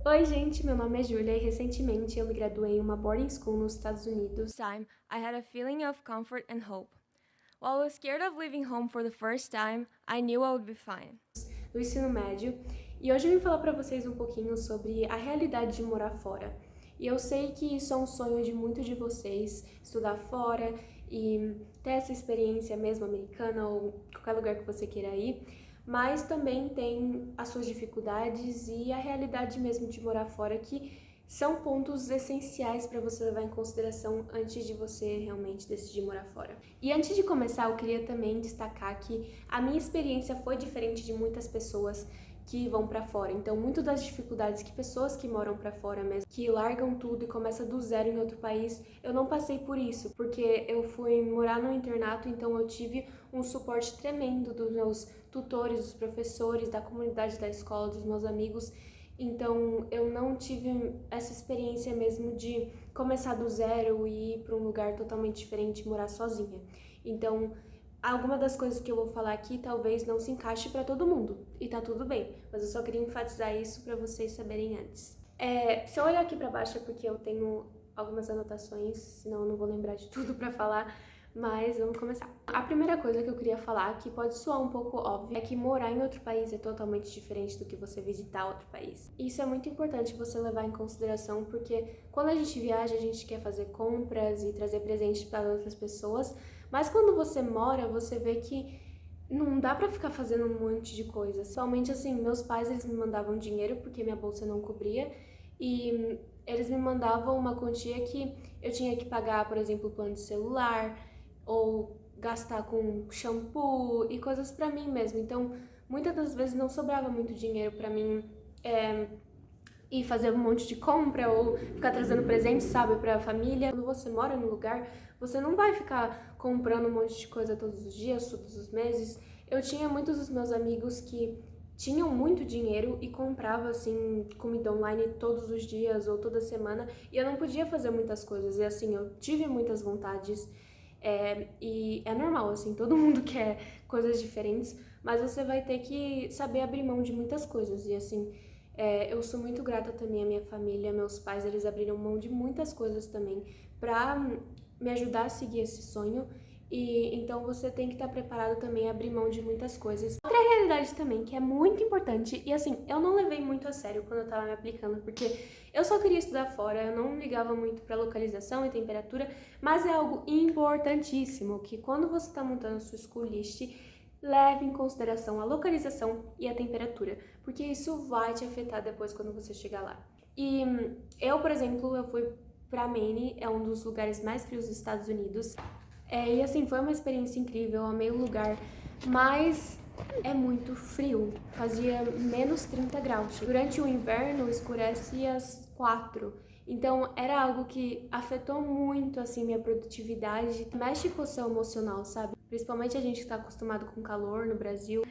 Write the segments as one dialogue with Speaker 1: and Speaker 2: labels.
Speaker 1: Oi, gente, meu nome é Júlia e recentemente eu me graduei em uma boarding school nos Estados Unidos.
Speaker 2: This time, I had a feeling of comfort and hope. While I was scared of leaving home for the first time, I knew I would be fine.
Speaker 1: No ensino médio, e hoje eu vim falar para vocês um pouquinho sobre a realidade de morar fora. E eu sei que isso é um sonho de muitos de vocês, estudar fora e ter essa experiência mesmo americana ou qualquer lugar que você queira ir, mas também tem as suas dificuldades e a realidade mesmo de morar fora, que são pontos essenciais para você levar em consideração antes de você realmente decidir morar fora. E antes de começar, eu queria também destacar que a minha experiência foi diferente de muitas pessoas que vão para fora. Então, muito das dificuldades que pessoas que moram para fora mesmo, que largam tudo e começam do zero em outro país, eu não passei por isso, porque eu fui morar no internato, então eu tive um suporte tremendo dos meus tutores, dos professores, da comunidade da escola, dos meus amigos. Então, eu não tive essa experiência mesmo de começar do zero e ir para um lugar totalmente diferente e morar sozinha. Então, alguma das coisas que eu vou falar aqui talvez não se encaixe para todo mundo, e tá tudo bem, mas eu só queria enfatizar isso para vocês saberem antes. Se eu olhar aqui para baixo é porque eu tenho algumas anotações, senão eu não vou lembrar de tudo para falar, mas vamos começar. A primeira coisa que eu queria falar, que pode soar um pouco óbvio, é que morar em outro país é totalmente diferente do que você visitar outro país. Isso é muito importante você levar em consideração, porque quando a gente viaja, a gente quer fazer compras e trazer presentes para outras pessoas, mas quando você mora, você vê que não dá pra ficar fazendo um monte de coisa. Somente assim, meus pais, eles me mandavam dinheiro porque minha bolsa não cobria, e eles me mandavam uma quantia que eu tinha que pagar, por exemplo, o plano de celular, ou gastar com shampoo e coisas pra mim mesmo. Então, muitas das vezes não sobrava muito dinheiro pra mim ir fazer um monte de compra ou ficar trazendo presentes, sabe, pra família. Quando você mora no lugar, você não vai ficar comprando um monte de coisa todos os dias, todos os meses. Eu tinha muitos dos meus amigos que tinham muito dinheiro e comprava assim comida online todos os dias ou toda semana, e eu não podia fazer muitas coisas. E assim, eu tive muitas vontades. E é normal, assim, todo mundo quer coisas diferentes, mas você vai ter que saber abrir mão de muitas coisas. E assim, eu sou muito grata também à minha família, meus pais, eles abriram mão de muitas coisas também pra me ajudar a seguir esse sonho. E então você tem que estar preparado também a abrir mão de muitas coisas. Outra realidade também que é muito importante, e assim, eu não levei muito a sério quando eu tava me aplicando, porque eu só queria estudar fora, eu não ligava muito pra localização e temperatura, mas é algo importantíssimo que quando você tá montando a sua school list, leve em consideração a localização e a temperatura, porque isso vai te afetar depois quando você chegar lá. E eu, por exemplo, eu fui pra Maine, é um dos lugares mais frios dos Estados Unidos. E assim, foi uma experiência incrível, eu amei o lugar, mas é muito frio, fazia menos 30 graus. Durante o inverno escurece às 4, então era algo que afetou muito assim minha produtividade, mexe com o seu emocional, sabe? Principalmente a gente que tá acostumado com calor no Brasil.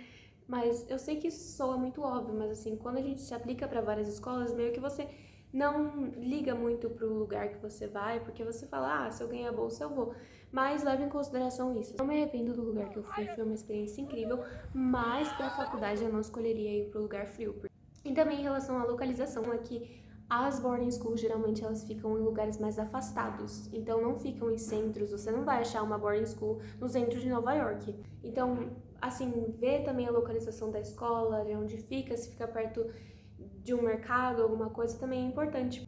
Speaker 1: Mas eu sei que isso soa muito óbvio, mas assim, quando a gente se aplica para várias escolas, meio que você não liga muito pro lugar que você vai, porque você fala, se eu ganhar a bolsa eu vou. Mas leve em consideração isso. Não me arrependo do lugar que eu fui, foi uma experiência incrível, mas pra faculdade eu não escolheria ir pro lugar frio. E também em relação à localização, aqui as boarding schools geralmente elas ficam em lugares mais afastados, então não ficam em centros, você não vai achar uma boarding school no centro de Nova York. Então, assim, ver também a localização da escola, de onde fica, se fica perto de um mercado, alguma coisa, também é importante.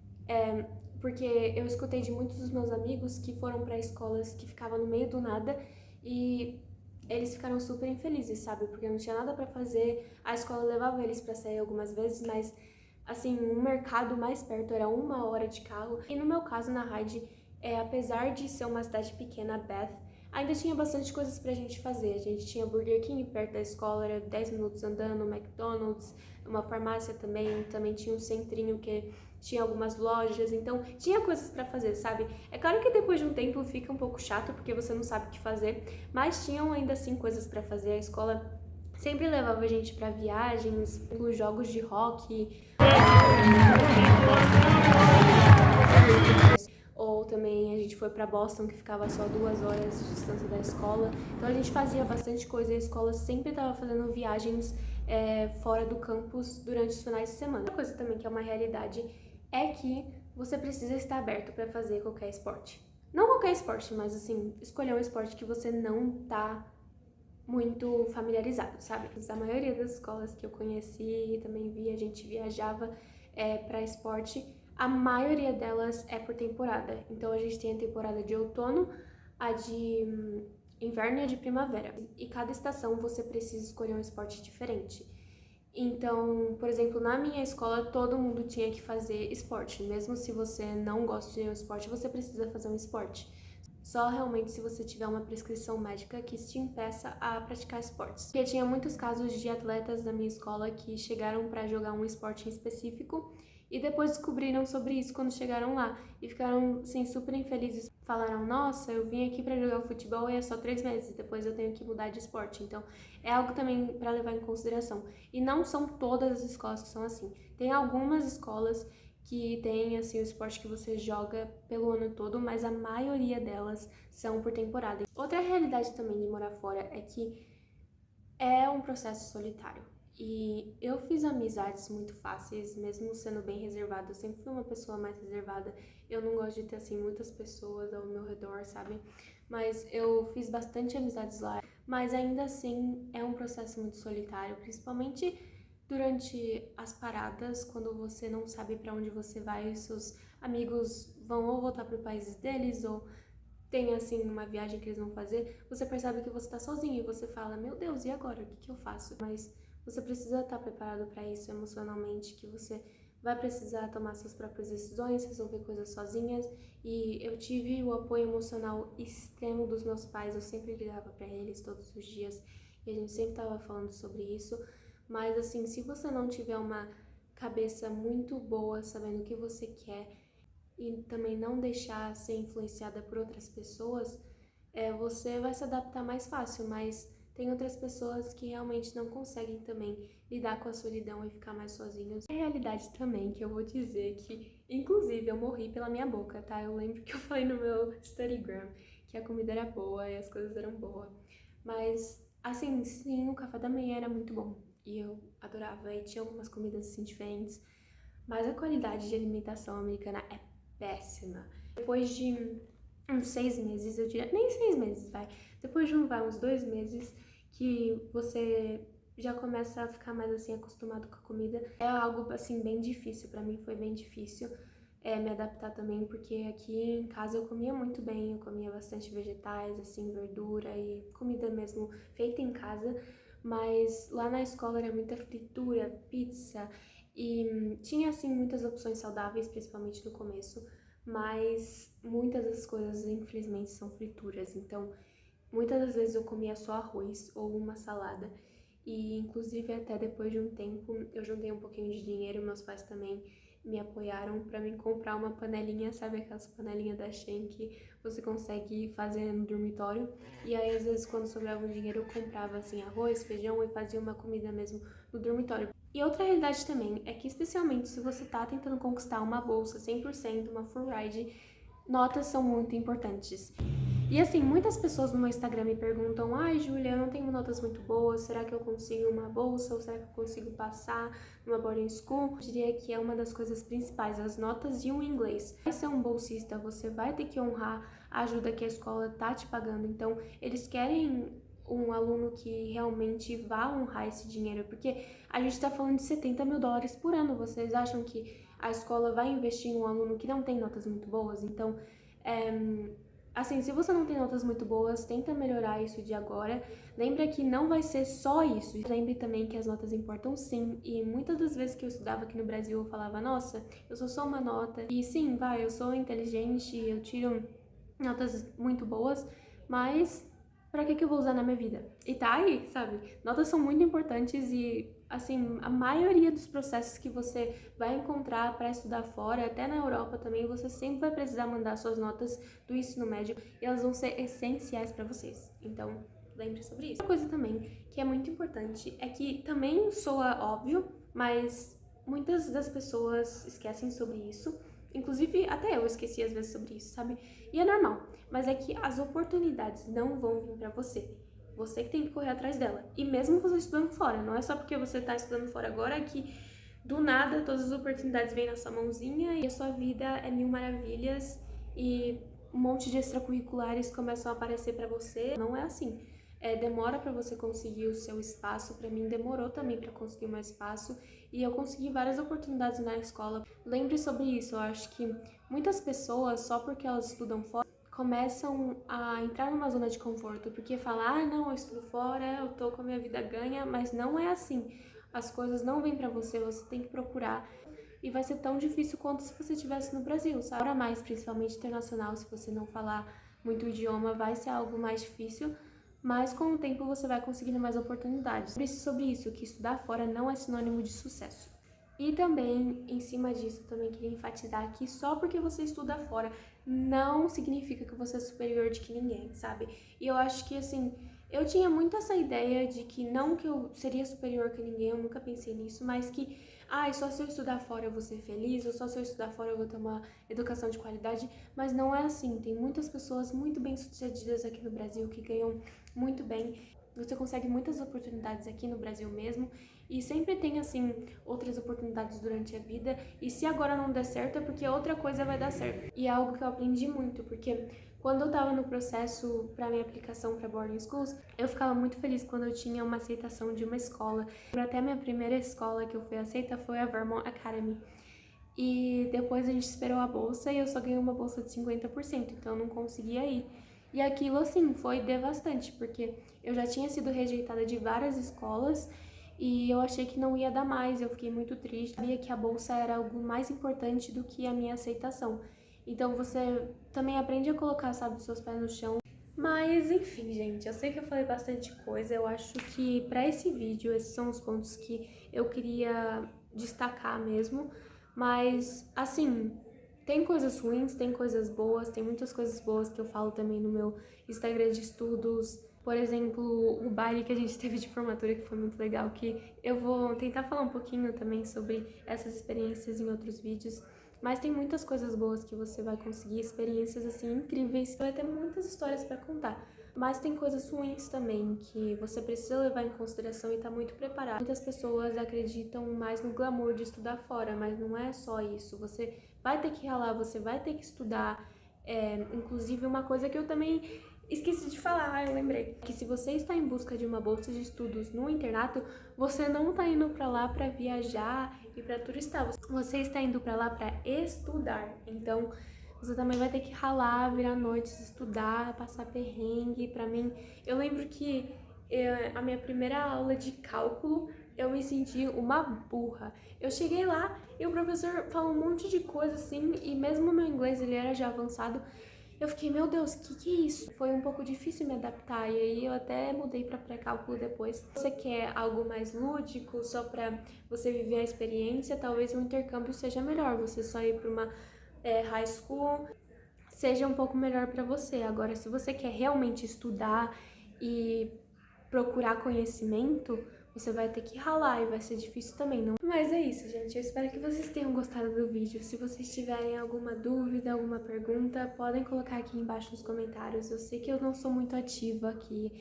Speaker 1: Porque eu escutei de muitos dos meus amigos que foram para escolas que ficavam no meio do nada e eles ficaram super infelizes, sabe? Porque não tinha nada para fazer, a escola levava eles para sair algumas vezes, mas assim, um mercado mais perto era 1 hora de carro. E no meu caso, na Hyde, apesar de ser uma cidade pequena, Bath, ainda tinha bastante coisas pra gente fazer. A gente tinha Burger King perto da escola, era 10 minutos andando, McDonald's, uma farmácia também tinha um centrinho que tinha algumas lojas, então tinha coisas pra fazer, sabe? É claro que depois de um tempo fica um pouco chato, porque você não sabe o que fazer, mas tinham ainda assim coisas pra fazer. A escola sempre levava a gente pra viagens, os jogos de rock, ou também a gente foi para Boston, que ficava só 2 horas de distância da escola. Então a gente fazia bastante coisa e a escola sempre estava fazendo viagens fora do campus durante os finais de semana. Outra coisa também que é uma realidade é que você precisa estar aberto para fazer qualquer esporte. Não qualquer esporte, mas assim, escolher um esporte que você não tá muito familiarizado, sabe? A maioria das escolas que eu conheci e também vi, a gente viajava para esporte, a maioria delas é por temporada. Então a gente tem a temporada de outono, a de inverno e a de primavera. E cada estação você precisa escolher um esporte diferente. Então, por exemplo, na minha escola todo mundo tinha que fazer esporte. Mesmo se você não gosta de nenhum esporte, você precisa fazer um esporte. Só realmente se você tiver uma prescrição médica que te impeça a praticar esportes. Porque tinha muitos casos de atletas da minha escola que chegaram para jogar um esporte em específico e depois descobriram sobre isso quando chegaram lá e ficaram assim super infelizes. Falaram: nossa, eu vim aqui para jogar futebol e é só 3 meses, depois eu tenho que mudar de esporte. Então é algo também para levar em consideração. E não são todas as escolas que são assim. Tem algumas escolas que tem assim o esporte que você joga pelo ano todo, mas a maioria delas são por temporada. Outra realidade também de morar fora é que é um processo solitário. E eu fiz amizades muito fáceis, mesmo sendo bem reservada. Eu sempre fui uma pessoa mais reservada. Eu não gosto de ter assim muitas pessoas ao meu redor, sabe? Mas eu fiz bastante amizades lá. Mas ainda assim é um processo muito solitário, principalmente durante as paradas, quando você não sabe para onde você vai, seus amigos vão ou voltar para os países deles ou tem assim uma viagem que eles vão fazer, você percebe que você tá sozinho e você fala: meu Deus, e agora? O que eu faço? Mas você precisa estar preparado para isso emocionalmente, que você vai precisar tomar suas próprias decisões, resolver coisas sozinhas. E eu tive o apoio emocional extremo dos meus pais, eu sempre ligava para eles todos os dias e a gente sempre tava falando sobre isso. Mas assim, se você não tiver uma cabeça muito boa, sabendo o que você quer e também não deixar ser influenciada por outras pessoas, você vai se adaptar mais fácil, mas tem outras pessoas que realmente não conseguem também lidar com a solidão e ficar mais sozinhos. É realidade também que eu vou dizer que, inclusive, eu morri pela minha boca, tá? Eu lembro que eu falei no meu Instagram que a comida era boa e as coisas eram boas, mas assim, sim, o café da manhã era muito bom e eu adorava e tinha algumas comidas assim diferentes, mas a qualidade de alimentação americana é péssima. Depois de uns 6 meses, eu diria, nem 6 meses, vai. Depois de uns 2 meses que você já começa a ficar mais assim acostumado com a comida. É algo assim bem difícil, pra mim foi bem difícil me adaptar também, porque aqui em casa eu comia muito bem, eu comia bastante vegetais, assim, verdura e comida mesmo feita em casa, mas lá na escola era muita fritura, pizza e tinha assim muitas opções saudáveis, principalmente no começo, mas muitas das coisas infelizmente são frituras, então muitas das vezes eu comia só arroz ou uma salada e inclusive até depois de um tempo eu juntei um pouquinho de dinheiro, meus pais também me apoiaram para mim comprar uma panelinha, sabe aquelas panelinhas da Shein que você consegue fazer no dormitório, e aí às vezes quando sobrava um dinheiro eu comprava assim arroz, feijão e fazia uma comida mesmo no dormitório. E outra realidade também é que, especialmente se você tá tentando conquistar uma bolsa 100%, uma full ride, notas são muito importantes. E assim, muitas pessoas no meu Instagram me perguntam: ai, Júlia, eu não tenho notas muito boas, será que eu consigo uma bolsa ou será que eu consigo passar numa boarding school? Eu diria que é uma das coisas principais, as notas e o inglês. Vai ser um bolsista, você vai ter que honrar a ajuda que a escola tá te pagando, então eles querem um aluno que realmente vá honrar esse dinheiro, porque a gente tá falando de US$ 70.000 por ano. Vocês acham que a escola vai investir em um aluno que não tem notas muito boas? Então, assim, se você não tem notas muito boas, tenta melhorar isso de agora. Lembra que não vai ser só isso. Lembre também que as notas importam sim. E muitas das vezes que eu estudava aqui no Brasil, eu falava: nossa, eu sou só uma nota. E sim, vai, eu sou inteligente, eu tiro notas muito boas, mas pra que eu vou usar na minha vida? E tá aí, sabe? Notas são muito importantes e, assim, a maioria dos processos que você vai encontrar para estudar fora, até na Europa também, você sempre vai precisar mandar suas notas do ensino médio e elas vão ser essenciais para vocês. Então, lembre sobre isso. Outra coisa também que é muito importante é que também soa óbvio, mas muitas das pessoas esquecem sobre isso. Inclusive, até eu esqueci às vezes sobre isso, sabe? E é normal, mas é que as oportunidades não vão vir pra você. você que tem que correr atrás dela. E mesmo você estudando fora, não é só porque você tá estudando fora agora que do nada todas as oportunidades vêm na sua mãozinha e a sua vida é mil maravilhas e um monte de extracurriculares começam a aparecer pra você. Não é assim. Demora pra você conseguir o seu espaço. Pra mim demorou também pra conseguir o meu espaço e eu consegui várias oportunidades na escola. Lembre sobre isso, eu acho que muitas pessoas, só porque elas estudam fora, começam a entrar numa zona de conforto, porque falam, ah, não, eu estudo fora, eu tô com a minha vida ganha, mas não é assim. As coisas não vêm pra você, você tem que procurar. E vai ser tão difícil quanto se você estivesse no Brasil, sabe? Agora mais, principalmente internacional, se você não falar muito o idioma, vai ser algo mais difícil, mas com o tempo você vai conseguindo mais oportunidades. Sobre isso, que estudar fora não é sinônimo de sucesso. E também, em cima disso, também queria enfatizar que só porque você estuda fora não significa que você é superior de que ninguém, sabe? E eu acho que, assim, eu tinha muito essa ideia de que não que eu seria superior que ninguém, eu nunca pensei nisso, mas que, só se eu estudar fora eu vou ser feliz, ou só se eu estudar fora eu vou ter uma educação de qualidade, mas não é assim. Tem muitas pessoas muito bem-sucedidas aqui no Brasil que ganham muito bem. Você consegue muitas oportunidades aqui no Brasil mesmo e sempre tem, assim, outras oportunidades durante a vida. E se agora não der certo é porque outra coisa vai dar certo. E é algo que eu aprendi muito, porque quando eu tava no processo para minha aplicação para boarding schools, eu ficava muito feliz quando eu tinha uma aceitação de uma escola. Até a minha primeira escola que eu fui aceita foi a Vermont Academy. E depois a gente esperou a bolsa e eu só ganhei uma bolsa de 50%, então eu não conseguia ir. E aquilo, assim, foi devastante, porque eu já tinha sido rejeitada de várias escolas e eu achei que não ia dar mais, eu fiquei muito triste. Eu sabia que a bolsa era algo mais importante do que a minha aceitação. Então você também aprende a colocar, sabe, os seus pés no chão. Mas, enfim, gente, eu sei que eu falei bastante coisa, eu acho que pra esse vídeo, esses são os pontos que eu queria destacar mesmo. Mas, assim, tem coisas ruins, tem coisas boas, tem muitas coisas boas que eu falo também no meu Instagram de estudos. Por exemplo, o baile que a gente teve de formatura, que foi muito legal, que eu vou tentar falar um pouquinho também sobre essas experiências em outros vídeos. Mas tem muitas coisas boas que você vai conseguir, experiências assim incríveis, vai ter muitas histórias para contar. Mas tem coisas ruins também que você precisa levar em consideração e tá muito preparado. Muitas pessoas acreditam mais no glamour de estudar fora, mas não é só isso. Você vai ter que ralar, você vai ter que estudar. Inclusive, uma coisa que eu também esqueci de falar, eu lembrei, que se você está em busca de uma bolsa de estudos no internato, você não está indo para lá para viajar e para turistar, você está indo para lá para estudar. Então, você também vai ter que ralar, virar noites, estudar, passar perrengue. Pra mim, eu lembro que a minha primeira aula de cálculo, eu me senti uma burra. Eu cheguei lá e o professor falou um monte de coisa assim, e mesmo o meu inglês ele era já avançado, eu fiquei, meu Deus, que é isso? Foi um pouco difícil me adaptar, e aí eu até mudei para pré-cálculo depois. Se você quer algo mais lúdico, só para você viver a experiência, talvez o intercâmbio seja melhor, você só ir para uma high school seja um pouco melhor para você. Agora, se você quer realmente estudar e procurar conhecimento, você vai ter que ralar e vai ser difícil também, não? Mas é isso, gente. Eu espero que vocês tenham gostado do vídeo. Se vocês tiverem alguma dúvida, alguma pergunta, podem colocar aqui embaixo nos comentários. Eu sei que eu não sou muito ativa aqui,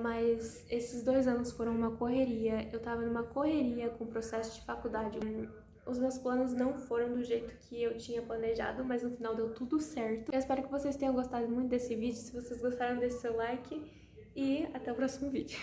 Speaker 1: mas esses 2 anos foram uma correria. Eu tava numa correria com o processo de faculdade. Os meus planos não foram do jeito que eu tinha planejado, mas no final deu tudo certo. Eu espero que vocês tenham gostado muito desse vídeo. Se vocês gostaram, deixe seu like e até o próximo vídeo.